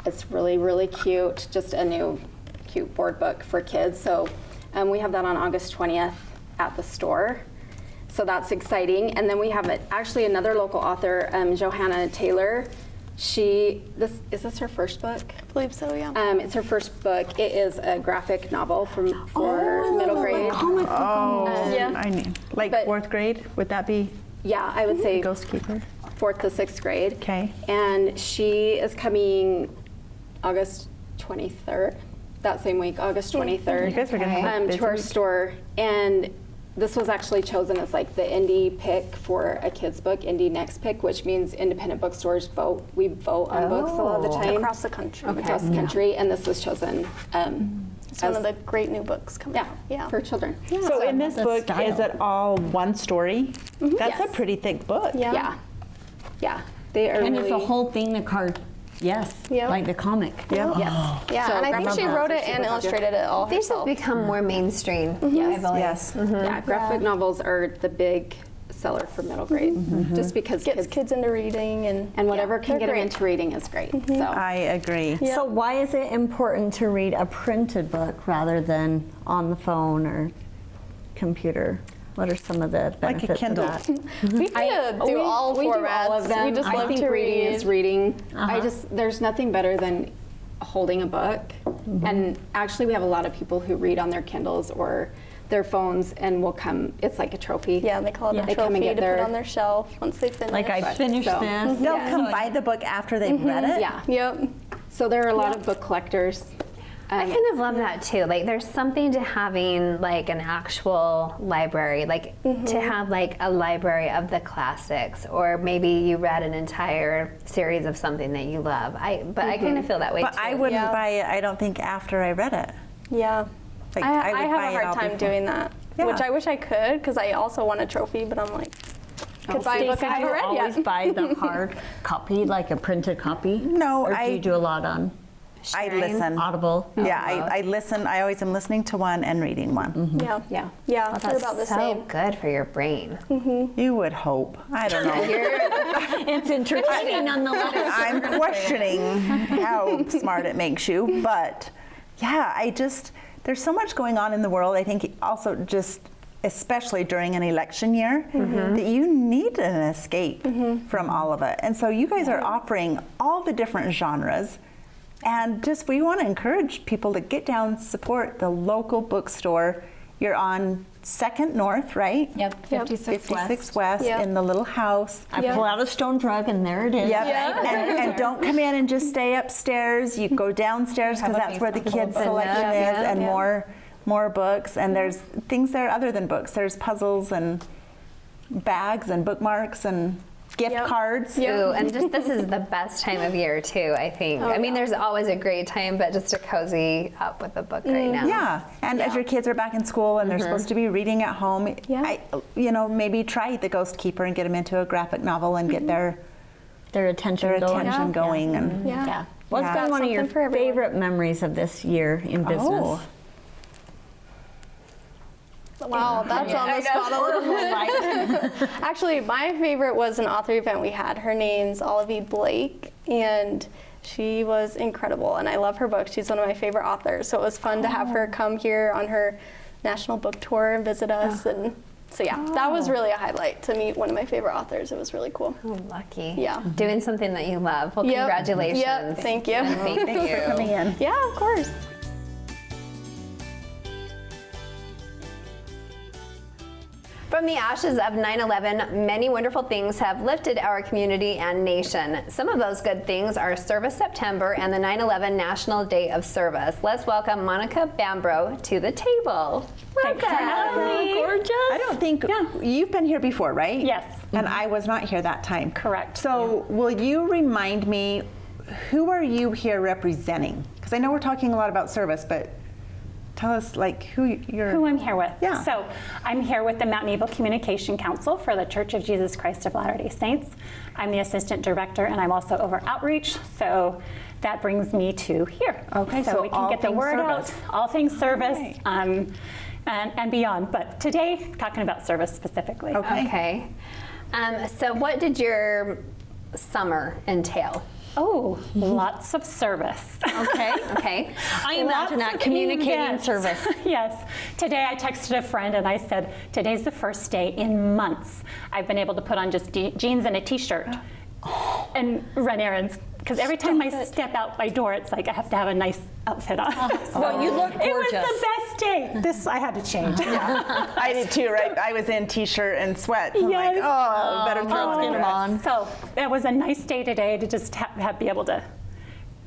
It's really, really cute, just a new cute board book for kids. So we have that on August 20th at the store. So that's exciting. And then we have actually another local author, Johanna Taylor. Is this her first book? I believe so, yeah. It's her first book. It is a graphic novel for middle grade. Yeah. I mean, like But- 4th grade, would that be Yeah, I would say Ghost Keeper? 4th to 6th grade. Okay. And she is coming August 23rd, that same week, August 23rd. You guys are gonna have a busy to our week. store. And this was actually chosen as like the indie pick for a kid's book, indie next pick, which means independent bookstores vote. We vote on books a lot of the time. Across the country. Across the country, and this was chosen It's one of the great new books coming out. Yeah. for children. So in this the book, is style. it all one story? That's Yes. a pretty thick book. Yeah. Yeah. They are And really, it's a whole thing, the card. Yes. Yep. Like the comic. Yeah. Yes. Yeah, So and I think graphic she novels wrote are it and super illustrated it all These have herself. become more mainstream. I Yes. believe. Yes. Yeah, graphic novels are the big seller for middle grade, just because Gets kids into reading and whatever yeah, can they're get them great. into reading is great. So I agree. Yeah. So why is it important to read a printed book rather than on the phone or computer? What are some of the Like a benefits Kindle. of that? We kind of do all we formats. do all of them. We just I love think to reading read. is reading. There's nothing better than holding a book. And actually, we have a lot of people who read on their Kindles or their phones, and will come. It's like a trophy. Yeah, they call it They a come and trophy get to their- put on their shelf once they finish. Like I finished So- this. They'll come buy the book after they've read it. Yeah. Yep. So there are a lot of book collectors. I kind of love that too. Like, there's something to having like an actual library, like to have like a library of the classics, or maybe you read an entire series of something that you love. I kind of feel that way But too. I wouldn't Yeah. buy it, I don't think, after I read it. Yeah. Like, I would have buy a it hard all time before. doing that, Yeah. which I wish I could because I also want a trophy, but I'm like, could buy a book I Do haven't you read always yet. buy the hard copy, like a printed copy? No, Or do I- you do a lot on I listen. Audible? Yeah, I listen. I always am listening to one and reading one. Yeah. Yeah. Yeah. Well, They're that's about the so same. good for your brain. You would hope. I don't know. It's entertaining nonetheless. I'm questioning how smart it makes you, but yeah, there's so much going on in the world. I think also just especially during an election year that you need an escape from all of it. And so you guys are offering all the different genres, and just we want to encourage people to get down, support the local bookstore. You're on 2nd North, right? Yep, 56 West Yep. in the little house. I pull out a stone rug and there it is. Yep. Yeah. And don't come in and just stay upstairs. You go downstairs because that's where the kids' selection is, and more books. And there's things there other than books. There's puzzles and bags and bookmarks and gift cards. Yep. Ooh, and just this is the best time of year too, I think. I mean, there's always a great time, but just to cozy up with a book right now. Yeah, and as your kids are back in school and they're supposed to be reading at home, Yeah. maybe try The Ghost Keeper and get them into a graphic novel and get their Attention going. going. And Yeah. What's Yeah. been one of your Something for everyone. favorite memories of this year in business? Oh. Wow, that's on the spot a little bit. Actually, my favorite was an author event we had. Her name's Olivia Blake, and she was incredible, and I love her book. She's one of my favorite authors, so it was fun to have her come here on her national book tour and visit us. And so, yeah, that was really a highlight to meet one of my favorite authors. It was really cool. Oh, lucky. Yeah. Doing something that you love. Well, Yep. congratulations. Yep, thank you. And thank Thanks you. for coming in. Yeah, of course. From the ashes of 9/11, many wonderful things have lifted our community and nation. Some of those good things are Service September and the 9/11 National Day of Service. Let's welcome Monica Bambro to the table. Welcome. Gorgeous. I don't think you've been here before, right? Yes. And I was not here that time. Correct. So will you remind me, who are you here representing? Because I know we're talking a lot about service, but tell us like who I'm here with. Yeah. So I'm here with the Mount Nebo Communication Council for the Church of Jesus Christ of Latter-day Saints. I'm the assistant director, and I'm also over outreach. So that brings me to here. Okay, So so we can all get the things word service. out. All things service. Right. and beyond. But today, talking about service specifically. Okay. So what did your summer entail? Oh, lots of service. Okay. Okay. I imagine Lots that of communicating events. service. Yes. Today I texted a friend and I said, today's the first day in months I've been able to put on just jeans and a t-shirt and run errands. Because every time I step out my door, it's like I have to have a nice outfit on. Well, you look It was gorgeous. the best day. This I had to change. I did too, right? I was in t-shirt and sweats. I'm like, Yes. oh, better throw let's on get 'em on. So it was a nice day today to just be able to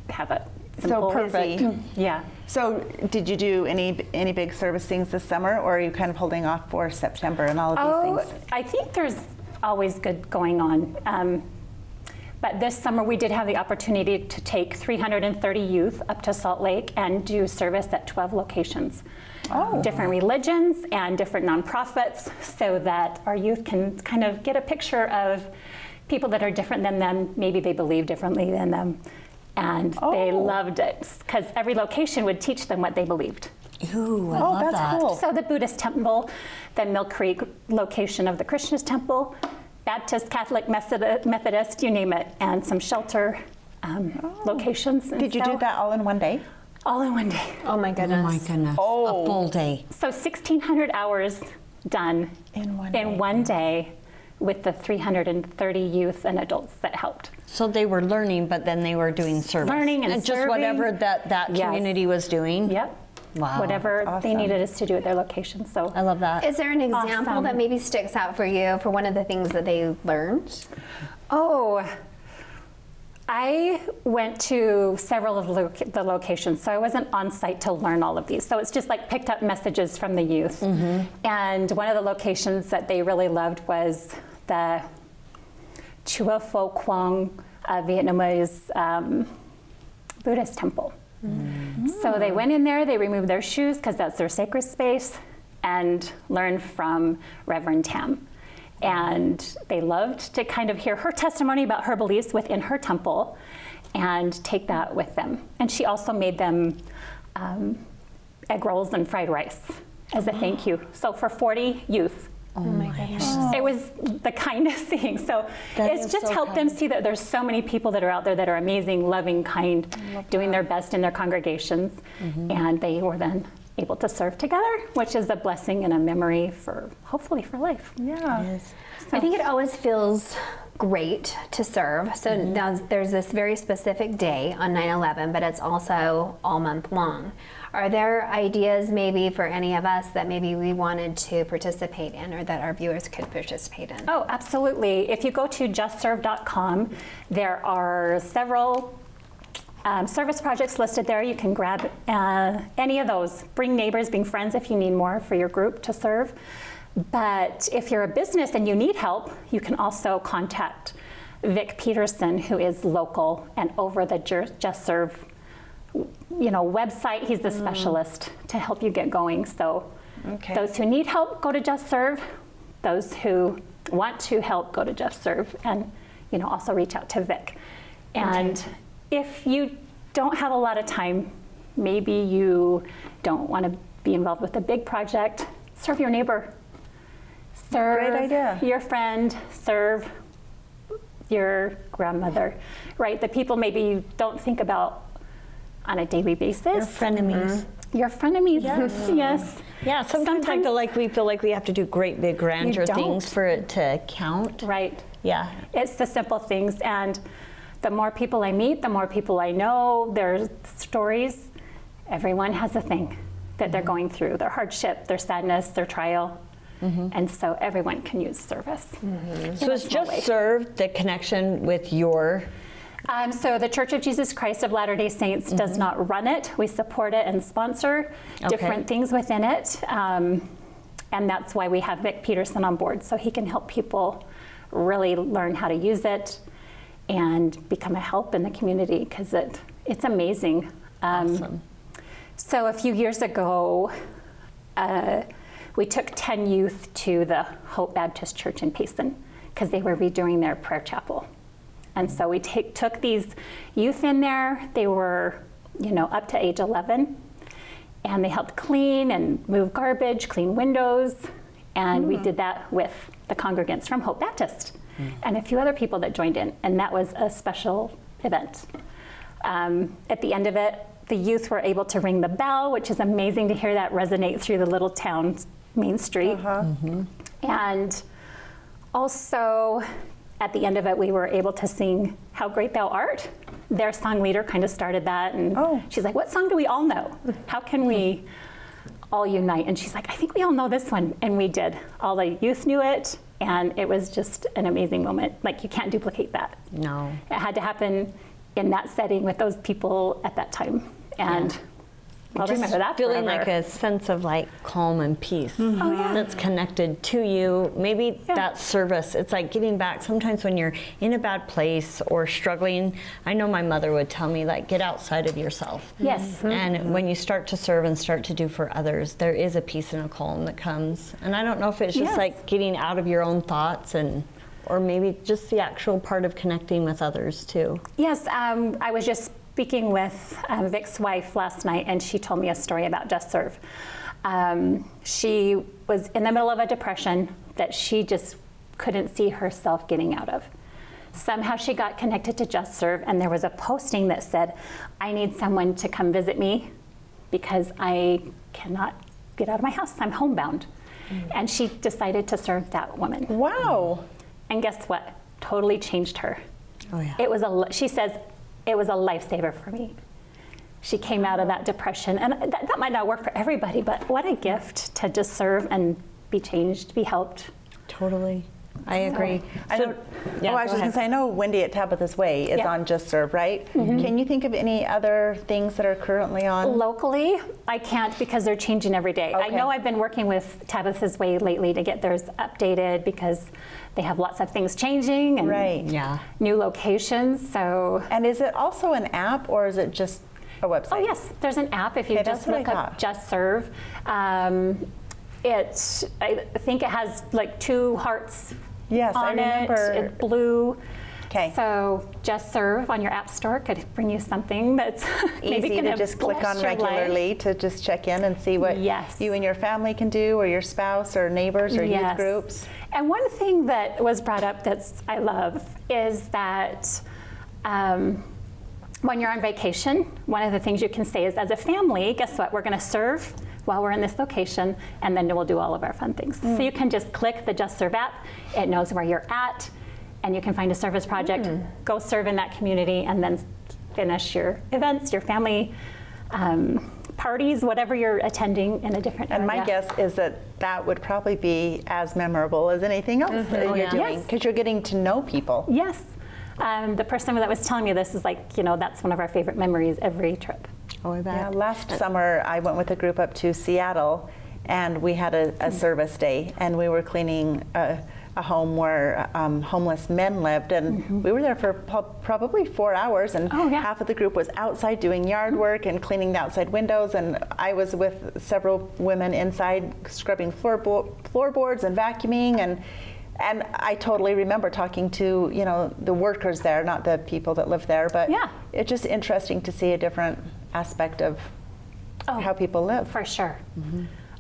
have a simple. perfect. Yeah. So, did you do any big service things this summer, or are you kind of holding off for September and all of these things? I think there's always good going on. But this summer we did have the opportunity to take 330 youth up to Salt Lake and do service at 12 locations. Different religions and different nonprofits, so that our youth can kind of get a picture of people that are different than them. Maybe they believe differently than them. And they loved it because every location would teach them what they believed. Ooh, I love that's that. cool. So the Buddhist temple, the Mill Creek location of the Christian temple, Baptist, Catholic, Methodist, you name it, and some shelter locations. And Did you so- do that all in one day? All in one day. Oh my Oh goodness. my goodness. A full day. So 1,600 hours done In one day. one day with the 330 youth and adults that helped. So they were learning, but then they were doing service. Learning and just serving. whatever that Yes. community was doing. Yep. Wow. Whatever they awesome. needed us to do at their location. So I love that. Is there an example Awesome. that maybe sticks out for you for one of the things that they learned? I went to several of the locations, so I wasn't on site to learn all of these. So it's just like picked up messages from the youth. And one of the locations that they really loved was the Chua Pho Quang Vietnamese Buddhist temple. So they went in there, they removed their shoes because that's their sacred space, and learned from Reverend Tam. And they loved to kind of hear her testimony about her beliefs within her temple and take that with them. And she also made them egg rolls and fried rice as a thank you. So for 40 youth. Oh my goodness. It was the kindest thing. So That it's is just so helped them see that there's so many people that are out there that are amazing, loving, kind, doing their best in their congregations. And they were then able to serve together, which is a blessing and a memory for hopefully for life. Yeah. I think it always feels great to serve. So now there's this very specific day on 9/11, but it's also all month long. Are there ideas maybe for any of us that maybe we wanted to participate in or that our viewers could participate in? Oh, absolutely. If you go to justserve.com, there are several service projects listed there. You can grab any of those. Bring neighbors, bring friends if you need more for your group to serve. But if you're a business and you need help, you can also contact Vic Peterson, who is local and over the Just Serve website. He's the specialist to help you get going. So those who need help, go to Just Serve. Those who want to help, go to Just Serve, and also reach out to Vic. And if you don't have a lot of time, maybe you don't want to be involved with a big project, serve your neighbor. Serve Great idea. your friend, serve your grandmother, right? The people maybe you don't think about on a daily basis. Your frenemies. Your frenemies, yes. Yeah, sometimes we feel like we have to do great big grandeur don't. things for it to count. Right. Yeah. It's the simple things, and the more people I meet, the more people I know, their stories. Everyone has a thing that they're going through, their hardship, their sadness, their trial. And so everyone can use service. So it's Just Serve the connection with your... So the Church of Jesus Christ of Latter-day Saints does not run it. We support it and sponsor different things within it. And that's why we have Vic Peterson on board, so he can help people really learn how to use it and become a help in the community, because it's amazing. Awesome. So a few years ago, we took 10 youth to the Hope Baptist Church in Payson because they were redoing their prayer chapel. And so we took these youth in there. They were, up to age 11. and they helped clean and move garbage, clean windows, and we did that with the congregants from Hope Baptist and a few other people that joined in, and that was a special event. At the end of it, the youth were able to ring the bell, which is amazing to hear that resonate through the little town's main street. And also, at the end of it, we were able to sing How Great Thou Art. Their song leader kind of started that, and she's like, what song do we all know? How can we all unite? And she's like, I think we all know this one. And we did. All the youth knew it, and it was just an amazing moment. Like, you can't duplicate that. No. It had to happen in that setting with those people at that time. And I'll Just remember that feeling forever. like a sense of like calm and peace that's connected to you. Maybe that service, it's like getting back. Sometimes when you're in a bad place or struggling, I know my mother would tell me, like, get outside of yourself. Yes. And when you start to serve and start to do for others, there is a peace and a calm that comes. And I don't know if it's just like getting out of your own thoughts, and or maybe just the actual part of connecting with others too. Yes, I was just speaking with Vic's wife last night, and she told me a story about Just Serve. She was in the middle of a depression that she just couldn't see herself getting out of. Somehow she got connected to Just Serve, and there was a posting that said, I need someone to come visit me because I cannot get out of my house. I'm homebound. And she decided to serve that woman. Wow. And guess what? Totally changed her. Oh yeah. It was she says, it was a lifesaver for me. She came out of that depression, and that might not work for everybody, but what a gift to just serve and be changed, be helped. Totally. I agree. I know, I was just going to say, I know Wendy at Tabitha's Way is on Just Serve, right? Can you think of any other things that are currently on? Locally, I can't because they're changing every day. I Okay. know I've been working with Tabitha's Way lately to get theirs updated because they have lots of things changing and Right. Yeah. new locations. So, And is it also an app, or is it just a website? oh yes, there's an app if you Okay, just that's what look I up thought. Just Serve. I think it has like 2 hearts Yes, I on it. remember. It's blue. 'Kay. So Just Serve on your app store could bring you something that's maybe Easy gonna to just click bless on your regularly life. to just check in and see what Yes. you and your family can do, or your spouse or neighbors or youth Yes. groups. And one thing that was brought up I love is that when you're on vacation, one of the things you can say is, as a family, guess what? We're going to serve while we're in this location, and then we'll do all of our fun things. So you can just click the Just Serve app. It knows where you're at, and you can find a service project, go serve in that community, and then finish your events, your family parties, whatever you're attending in a different And my area. guess is that that would probably be as memorable as anything else that you're doing, Yes. because you're getting to know people. Yes. The person that was telling me this is like, that's one of our favorite memories every trip. Oh, I bet. Yeah, last summer I went with a group up to Seattle, and we had a service day, and we were cleaning a home where homeless men lived, and we were there for probably 4 hours, and half of the group was outside doing yard work and cleaning the outside windows, and I was with several women inside scrubbing floorboards and vacuuming, and I totally remember talking to the workers there, not the people that live there, but it's just interesting to see a different aspect of how people live. For sure.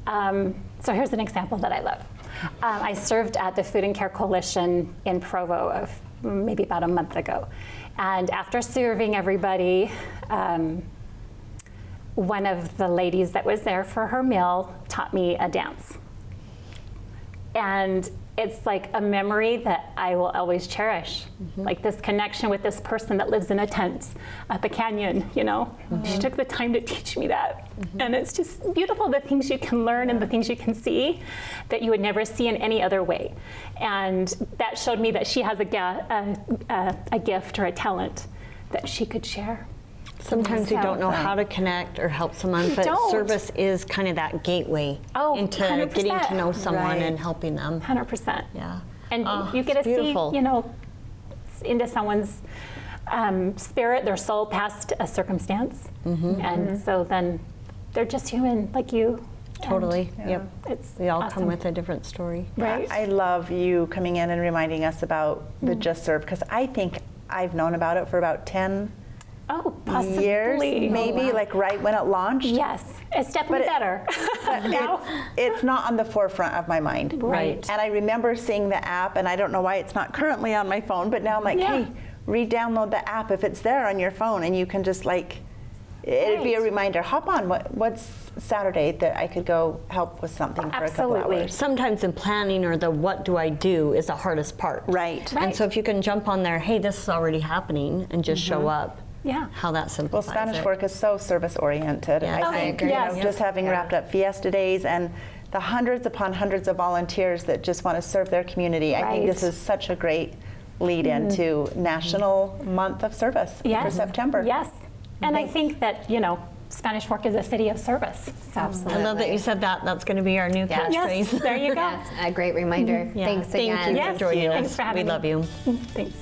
So here's an example that I love. I served at the Food and Care Coalition in Provo maybe about a month ago. And after serving everybody, one of the ladies that was there for her meal taught me a dance. And it's like a memory that I will always cherish. Like this connection with this person that lives in a tent at the canyon, She took the time to teach me that. And it's just beautiful, the things you can learn and the things you can see that you would never see in any other way. And that showed me that she has a gift or a talent that she could share. Sometimes you don't know how to connect or help someone, but don't. service is kind of that gateway into 100%. getting to know someone and helping them. 100%. Yeah. And you it's get to beautiful. see, into someone's spirit, their soul past a circumstance. And so then they're just human like you. Totally. And Yep. It's We all awesome. come with a different story. Right. I love you coming in and reminding us about the Just Serve, because I think I've known about it for about 10 Oh, possibly. years, maybe, like right when it launched. Yes, it's definitely better. But it's not on the forefront of my mind. Right. And I remember seeing the app, and I don't know why it's not currently on my phone, but now I'm like, Yeah. hey, re-download the app if it's there on your phone, and you can just like, it'd be a reminder, hop on, what's Saturday that I could go help with something for a couple Absolutely. hours. Sometimes in planning or the what do I do is the hardest part. Right. And so if you can jump on there, hey, this is already happening, and just show up. Yeah. How that Well, simplifies Spanish it. Fork is so service oriented. Yes. I think agree. Yes. just having wrapped up Fiesta Days and the hundreds upon hundreds of volunteers that just want to serve their community. I think Right. this is such a great lead into National Month of Service for Yes. September. Yes. And I think that, Spanish Fork is a city of service. So. I love that you said that. That's going to be our new Yes. catchphrase. Yes, there you go. That's a great reminder. Yeah. Thanks Thank again. you Yes. for joining us. Thanks for having we me. love you. Thanks.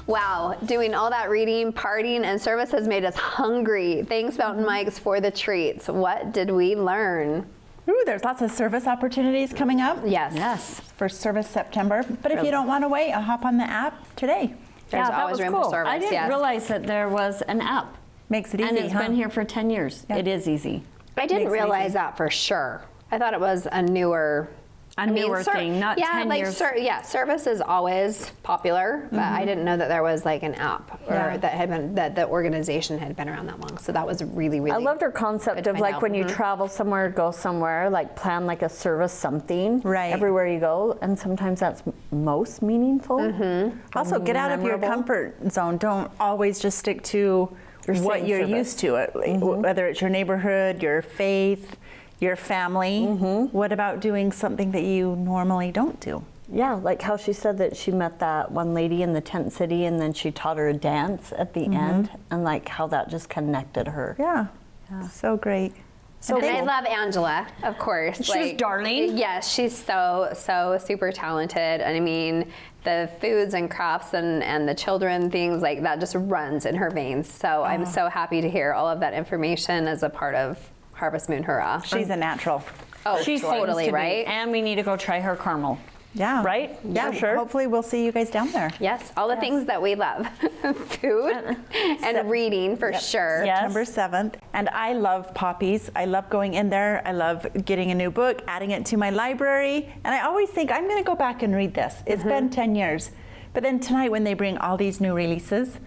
Wow, doing all that reading, partying, and service has made us hungry. Thanks, Mountain Mike's, for the treats. What did we learn? Ooh, there's lots of service opportunities coming up. Yes. For Service September. But if you don't want to wait, I'll hop on the app today. There's that always was room cool. for service. I didn't yes. realize that there was an app. Makes it easy, And it's huh? been here for 10 years. Yeah. It is easy. I didn't Makes it realize easy. that for sure. I thought it was a newer. Newer thing, not 10 years. Service is always popular, but I didn't know that there was like an app or Yeah. that had been that the organization had been around that long. So that was really, really. I love their good concept to of find like out. when you travel somewhere, go somewhere, like plan like a service something. Right. Everywhere you go. And sometimes that's most meaningful. Also, get out of your Memorable. comfort zone. Don't always just stick to what same you're service. used to, whether it's your neighborhood, your faith, your family. What about doing something that you normally don't do? Yeah, like how she said that she met that one lady in the tent city and then she taught her a dance at the end, and like how that just connected her. Yeah, so great. And I love Angela, of course. She's darling. Yes, she's so super talented. And I mean, the foods and crafts and the children things like that just runs in her veins. So I'm so happy to hear all of that information as a part of Harvest Moon Hurrah. She's a natural. Oh, She seems totally, to be. right? And we need to go try her caramel. Yeah. Right? Yeah, For sure. hopefully we'll see you guys down there. Yes, all the things that we love. Food and reading for sure. Yes. September 7th. And I love Poppies. I love going in there. I love getting a new book, adding it to my library. And I always think, I'm going to go back and read this. It's been 10 years. But then tonight when they bring all these new releases,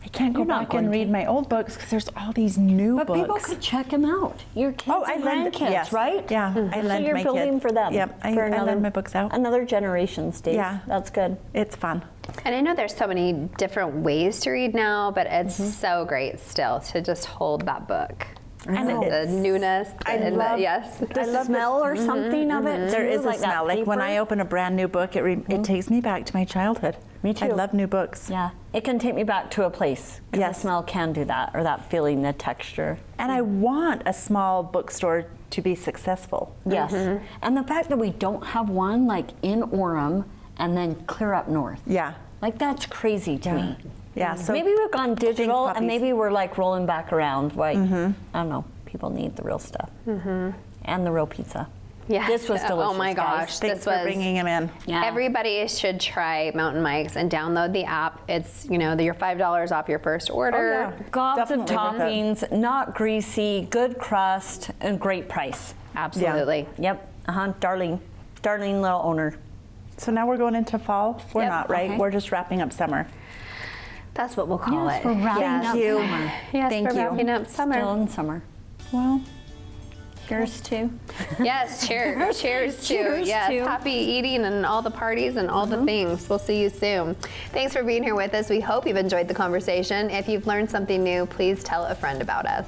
I can't go You're not back and going read my old books because there's all these new But books. people could check them out. Your kids and grandkids, yes. right? Yeah, I So lend you're my building kids. for them. Yep, I for lend my books out. Another generation's days. Yeah. That's good. It's fun. And I know there's so many different ways to read now, but it's so great still to just hold that book. And the newness. I and love- yes. The smell or something of it. There too, is a like that smell. Like when paper. I open a brand new book, it takes me back to my childhood. Me too. I love new books. Yeah, it can take me back to a place. 'Cause Yes. the smell can do that, or that feeling, the texture. And I want a small bookstore to be successful. Yes, and the fact that we don't have one like in Orem and then clear up north. Yeah. Like that's crazy to me. Yeah. So Maybe we've gone digital, Puppies. and maybe we're like rolling back around. Like I don't know, people need the real stuff and the real pizza. Yes. This was delicious. Oh my guys. gosh. thanks this for was bringing him in. Yeah. Everybody should try Mountain Mike's and download the app. It's, your $5 off your first order. Gobs of Definitely worth it. toppings, not greasy, good crust, and great price. Absolutely. Yep. Darling little owner. So now we're going into fall. We're Yep. not, right? Okay. We're just wrapping up summer. That's what we'll call Yes, it. we're wrapping Yes. up you. summer. Yes, Thank we're you. wrapping up summer. Still in summer. Well, Cheers to. Yes, cheers. Cheers to. Cheers Yes, to. happy eating and all the parties and all the things. We'll see you soon. Thanks for being here with us. We hope you've enjoyed the conversation. If you've learned something new, please tell a friend about us.